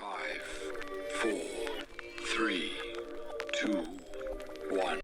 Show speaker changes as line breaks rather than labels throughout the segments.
5, 4, 3, 2, 1.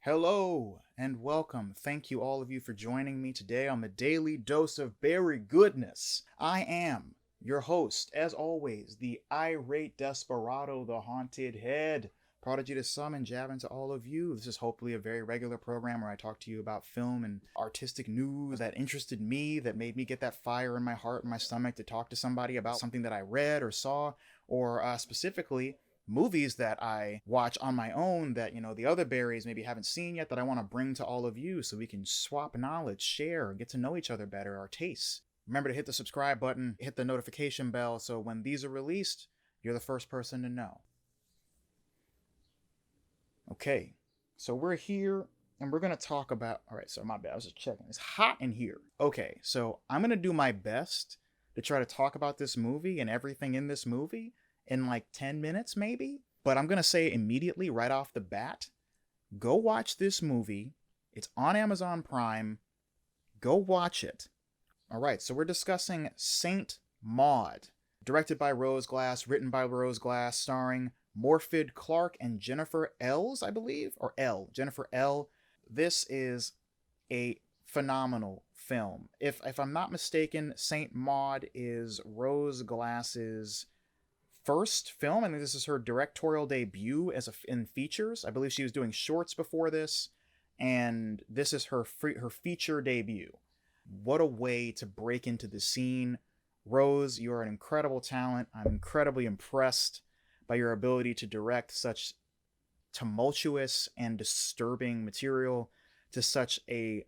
Hello and welcome. Thank you all of you for joining me today on the Daily Dose of Berry Goodness. I am your host, as always, the irate desperado, the haunted head. Prodigy to some and jabbing to all of you. This is hopefully a very regular program where I talk to you about film and artistic news that interested me, that made me get that fire in my heart and my stomach to talk to somebody about something that I read or saw, or specifically movies that I watch on my own that, the other berries maybe haven't seen yet that I want to bring to all of you so we can swap knowledge, share, get to know each other better, our tastes. Remember to hit the subscribe button, hit the notification bell so when these are released, you're the first person to know. Okay, so we're here and we're going to talk about... All right, so my bad, I was just checking. It's hot in here. Okay, so I'm going to do my best to try to talk about this movie and everything in this movie in like 10 minutes maybe, but I'm gonna say immediately right off the bat, go watch this movie. It's on Amazon Prime. Go watch it. All right, so we're discussing Saint Maud, directed by Rose Glass, written by Rose Glass, starring Morfydd Clark and Jennifer Ells, I believe, or Jennifer L. This is a phenomenal film. If I'm not mistaken, Saint Maud is Rose Glass's first film. I think this is her directorial debut in features. I believe she was doing shorts before this, and this is her feature debut. What a way to break into the scene. Rose, you're an incredible talent. I'm incredibly impressed by your ability to direct such tumultuous and disturbing material to such a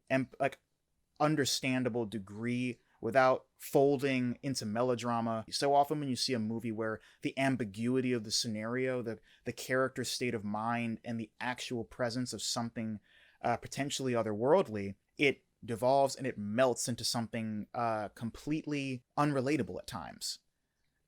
understandable degree without folding into melodrama. So often when you see a movie where the ambiguity of the scenario, the character's state of mind, and the actual presence of something potentially otherworldly, it devolves and it melts into something completely unrelatable at times.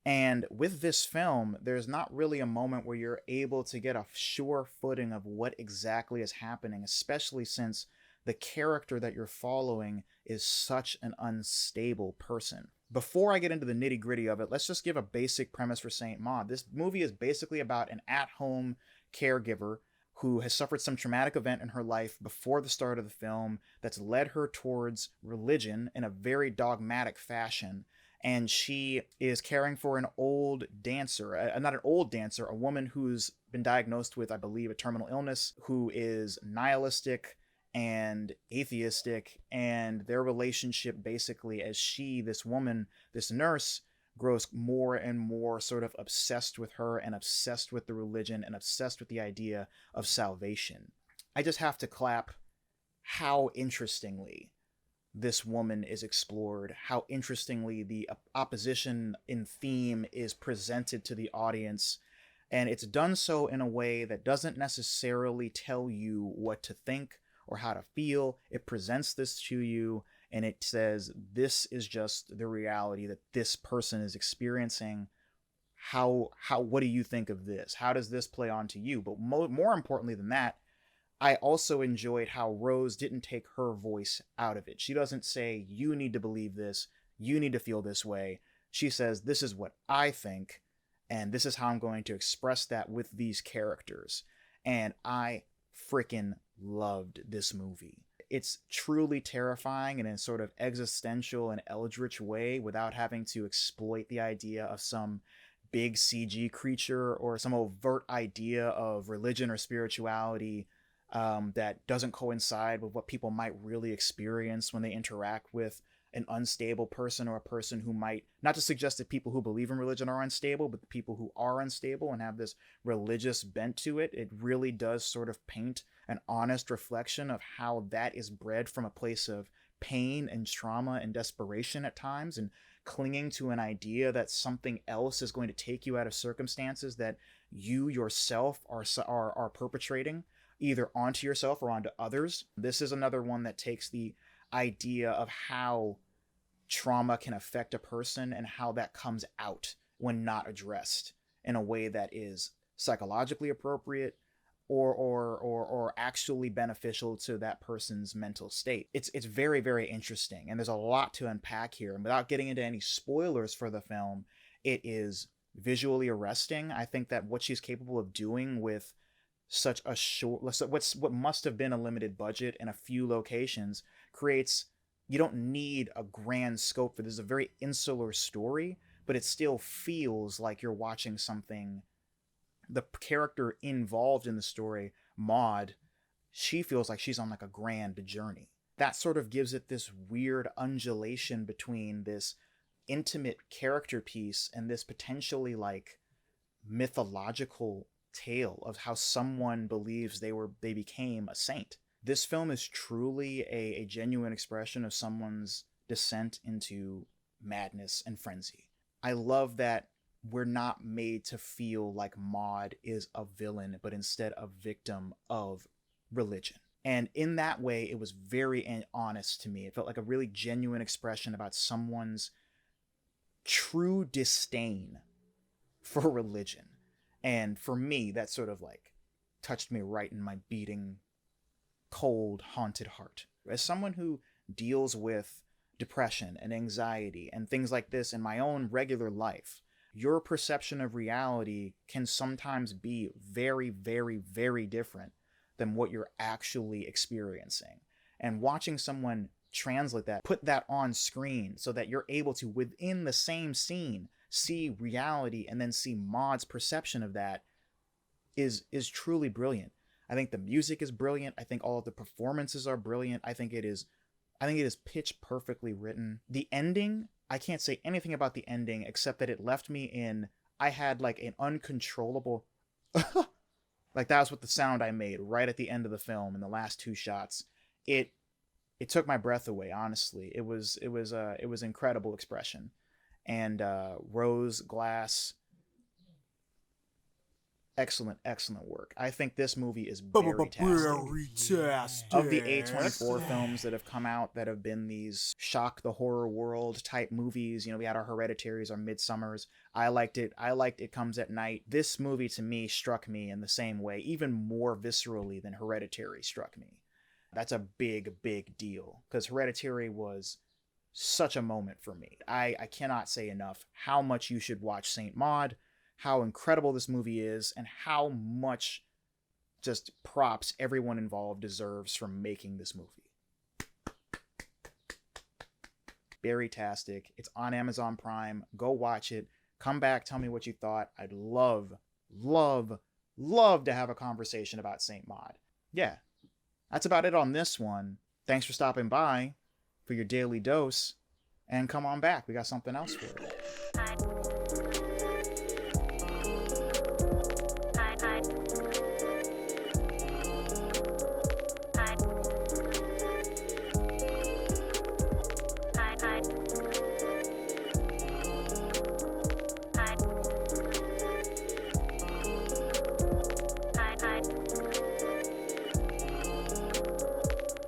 And with this film, there's not really a moment where you're able to get a sure footing of what exactly is happening, especially since the character that you're following is such an unstable person. Before I get into the nitty-gritty of it, let's just give a basic premise for Saint Maud. This movie is basically about an at-home caregiver who has suffered some traumatic event in her life before the start of the film that's led her towards religion in a very dogmatic fashion. And she is caring for an old dancer, not an old dancer, a woman who's been diagnosed with, I believe, a terminal illness, who is nihilistic and atheistic, and their relationship basically, as this woman, this nurse, grows more and more sort of obsessed with her and obsessed with the religion and obsessed with the idea of salvation. I just have to clap how interestingly this woman is explored, how interestingly the opposition in theme is presented to the audience, and it's done so in a way that doesn't necessarily tell you what to think or how to feel. It presents this to you and it says, this is just the reality that this person is experiencing. What do you think of this? How does this play on to you? But more importantly than that, I also enjoyed how Rose didn't take her voice out of it. She doesn't say, you need to believe this, you need to feel this way. She says, this is what I think, and this is how I'm going to express that with these characters. And I freaking loved this movie. It's truly terrifying in a sort of existential and eldritch way without having to exploit the idea of some big CG creature or some overt idea of religion or spirituality that doesn't coincide with what people might really experience when they interact with an unstable person or a person who might, not to suggest that people who believe in religion are unstable, but the people who are unstable and have this religious bent to it. It really does sort of paint an honest reflection of how that is bred from a place of pain and trauma and desperation at times, and clinging to an idea that something else is going to take you out of circumstances that you yourself are perpetrating, either onto yourself or onto others. This is another one that takes the idea of how trauma can affect a person and how that comes out when not addressed in a way that is psychologically appropriate or actually beneficial to that person's mental state. It's very, very interesting, and there's a lot to unpack here. And without getting into any spoilers for the film, it is visually arresting. I think that what she's capable of doing with such a short, what must have been a limited budget and a few locations, creates, you don't need a grand scope for this. Is a very insular story, but it still feels like you're watching something. The character involved in the story, Maud, she feels like she's on like a grand journey. That sort of gives it this weird undulation between this intimate character piece and this potentially like mythological tale of how someone believes they became a saint. This film is truly a genuine expression of someone's descent into madness and frenzy. I love that we're not made to feel like Maud is a villain, but instead a victim of religion. And in that way, it was very honest to me. It felt like a really genuine expression about someone's true disdain for religion. And for me, that sort of like touched me right in my beating, cold, haunted heart. As someone who deals with depression and anxiety and things like this in my own regular life, your perception of reality can sometimes be very, very, very different than what you're actually experiencing. And watching someone translate that, put that on screen so that you're able to, within the same scene, see reality and then see Maud's perception of that is truly brilliant. I think the music is brilliant. I think all of the performances are brilliant. I think it is pitch perfectly written. The ending, I can't say anything about the ending except that it left me in, I had like an uncontrollable like that was what the sound I made right at the end of the film in the last two shots. It took my breath away, honestly. It was incredible expression. And Rose Glass, excellent work. I think this movie is very tastic. Of the A24 films that have come out that have been these shock the horror world type movies, we had our Hereditaries, our Midsummers. I liked It Comes at Night. This movie to me struck me in the same way, even more viscerally than Hereditary struck me. That's a big deal because Hereditary was such a moment for me. I cannot say enough how much you should watch Saint Maud, how incredible this movie is, and how much just props everyone involved deserves from making this movie. Berrytastic. It's on Amazon Prime. Go watch it. Come back, tell me what you thought. I'd love to have a conversation about Saint Maud. Yeah, that's about it on this one. Thanks for stopping by for your daily dose, and come on back. We got something else for you.